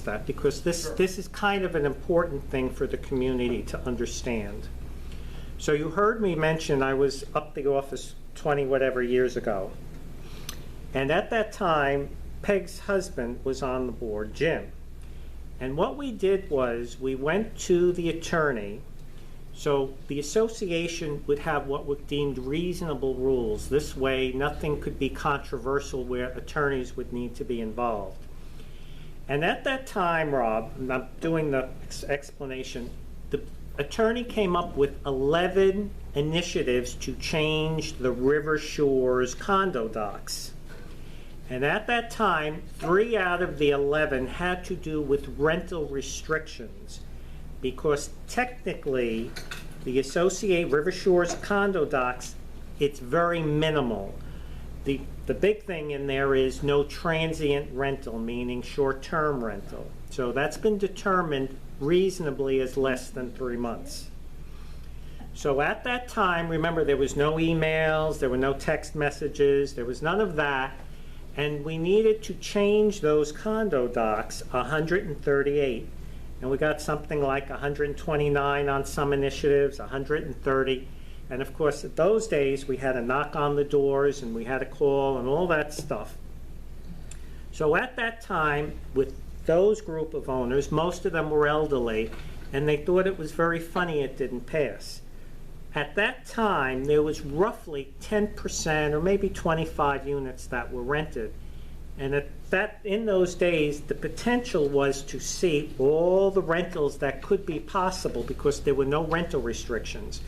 that, because this is kind of an important thing for the community to understand. So you heard me mention I was up the office 20 whatever years ago. And at that time, Peg's husband was on the board, Jim. And what we did was we went to the attorney. So the association would have what were deemed reasonable rules. This way, nothing could be controversial where attorneys would need to be involved. And at that time, Rob, and I'm doing the explanation, the attorney came up with 11 initiatives to change the River Shores condo docks. And at that time, 3 out of the 11 had to do with rental restrictions, because technically, the Associated River Shores condo docks, it's very minimal. The big thing in there is no transient rental, meaning short-term rental. So that's been determined reasonably as less than 3 months. So at that time, remember, there was no emails, there were no text messages, there was none of that. And we needed to change those condo docks, 138. And we got something like 129 on some initiatives, 130. And of course, at those days, we had to knock on the doors and we had to call and all that stuff. So at that time, with those group of owners, most of them were elderly, and they thought it was very funny it didn't pass. At that time, there was roughly 10% or maybe 25 units that were rented. And in those days, the potential was to see all the rentals that could be possible because there were no rental restrictions.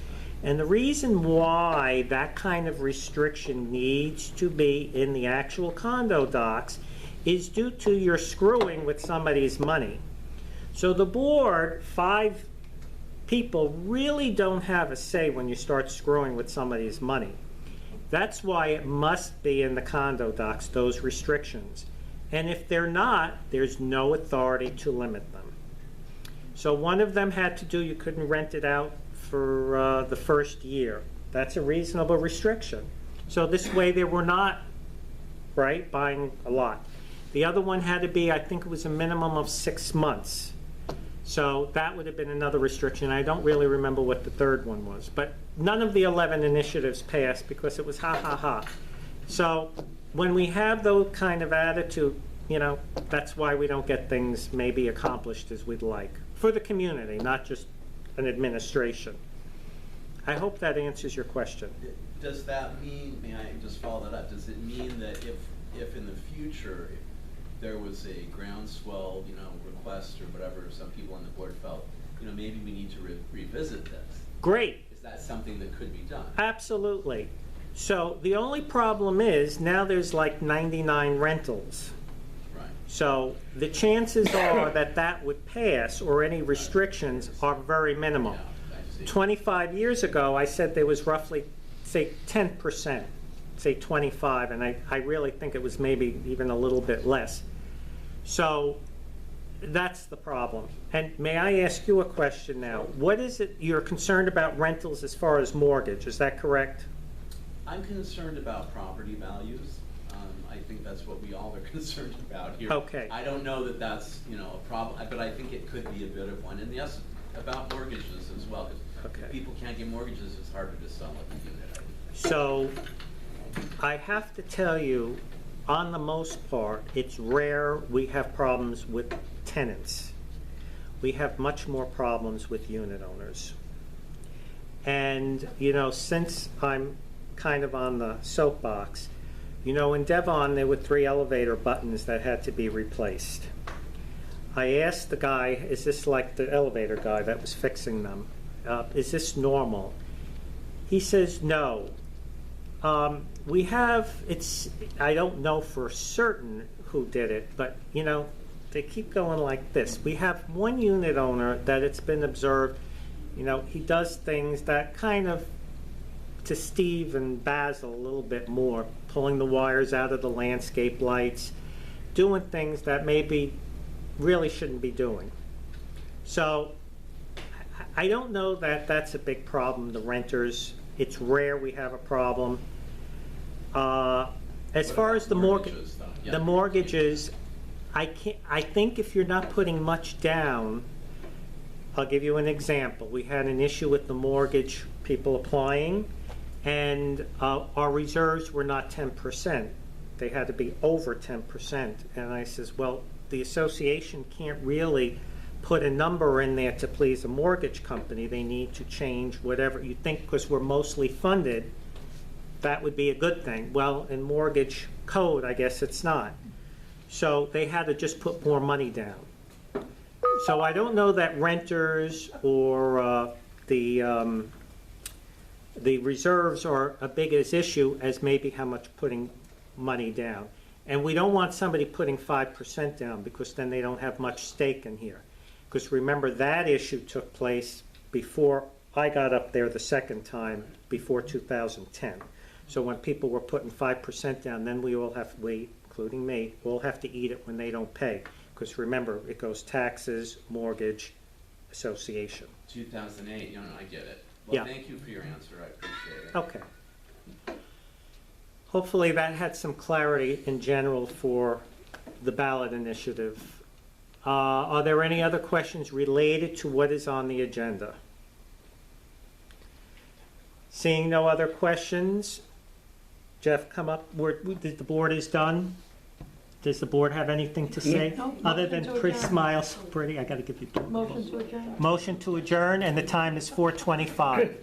And the reason why that kind of restriction needs to be in the actual condo docks is due to your screwing with somebody's money. So the board, 5 people, really don't have a say when you start screwing with somebody's money. That's why it must be in the condo docks, those restrictions. And if they're not, there's no authority to limit them. So one of them had to do, you couldn't rent it out for the first year. That's a reasonable restriction. So this way they were not, right, buying a lot. The other one had to be, I think it was a minimum of 6 months. So that would have been another restriction. I don't really remember what the third one was. But none of the 11 initiatives passed because it was ha, ha, ha. So when we have those kind of attitude, you know, that's why we don't get things maybe accomplished as we'd like. For the community, not just an administration. I hope that answers your question. Does that mean, may I just follow that up, does it mean that if in the future, if there was a groundswell, you know, request or whatever, some people on the board felt, you know, maybe we need to revisit this? Great. Is that something that could be done? Absolutely. So the only problem is now there's like 99 rentals. Right. So the chances are that that would pass or any restrictions are very minimal. Yeah, I see. 25 years ago, I said there was roughly, say, 10%. Say 25, and I really think it was maybe even a little bit less. So that's the problem. And may I ask you a question now? What is it you're concerned about rentals as far as mortgage? Is that correct? I'm concerned about property values. I think that's what we all are concerned about here. Okay. I don't know that that's, you know, a problem, but I think it could be a bit of one. And yes, about mortgages as well. Okay. If people can't get mortgages, it's harder to sell a unit. So I have to tell you, on the most part, it's rare we have problems with tenants. We have much more problems with unit owners. And, you know, since I'm kind of on the soapbox, you know, in Devon, there were 3 elevator buttons that had to be replaced. I asked the guy, is this like the elevator guy that was fixing them? Is this normal? He says, no. We have, I don't know for certain who did it, but, you know, they keep going like this. We have one unit owner that it's been observed, you know, he does things that kind of, to Steve and Basil a little bit more, pulling the wires out of the landscape lights, doing things that maybe really shouldn't be doing. So I don't know that that's a big problem, the renters. It's rare we have a problem. As far as the mortgages, I think if you're not putting much down, I'll give you an example. We had an issue with the mortgage people applying, and our reserves were not 10%. They had to be over 10%. And I says, well, the association can't really put a number in there to please a mortgage company. They need to change whatever you think, because we're mostly funded, that would be a good thing. Well, in mortgage code, I guess it's not. So they had to just put more money down. So I don't know that renters or the reserves are a big as issue as maybe how much putting money down. And we don't want somebody putting 5% down, because then they don't have much stake in here. Because remember, that issue took place before I got up there the second time, before 2010. So when people were putting 5% down, then we, including me, all have to eat it when they don't pay. Because remember, it goes taxes, mortgage, association. 2008, I get it. Well, Yeah. thank you for your answer, I appreciate it. Okay. Hopefully that had some clarity in general for the ballot initiative. Are there any other questions related to what is on the agenda? Seeing no other questions, Jeff, come up. The board is done. Does the board have anything to say? No, Other motion than to pretty adjourn. smile so pretty, I gotta give you. Motion to adjourn. Motion to adjourn, and the time is 4:25.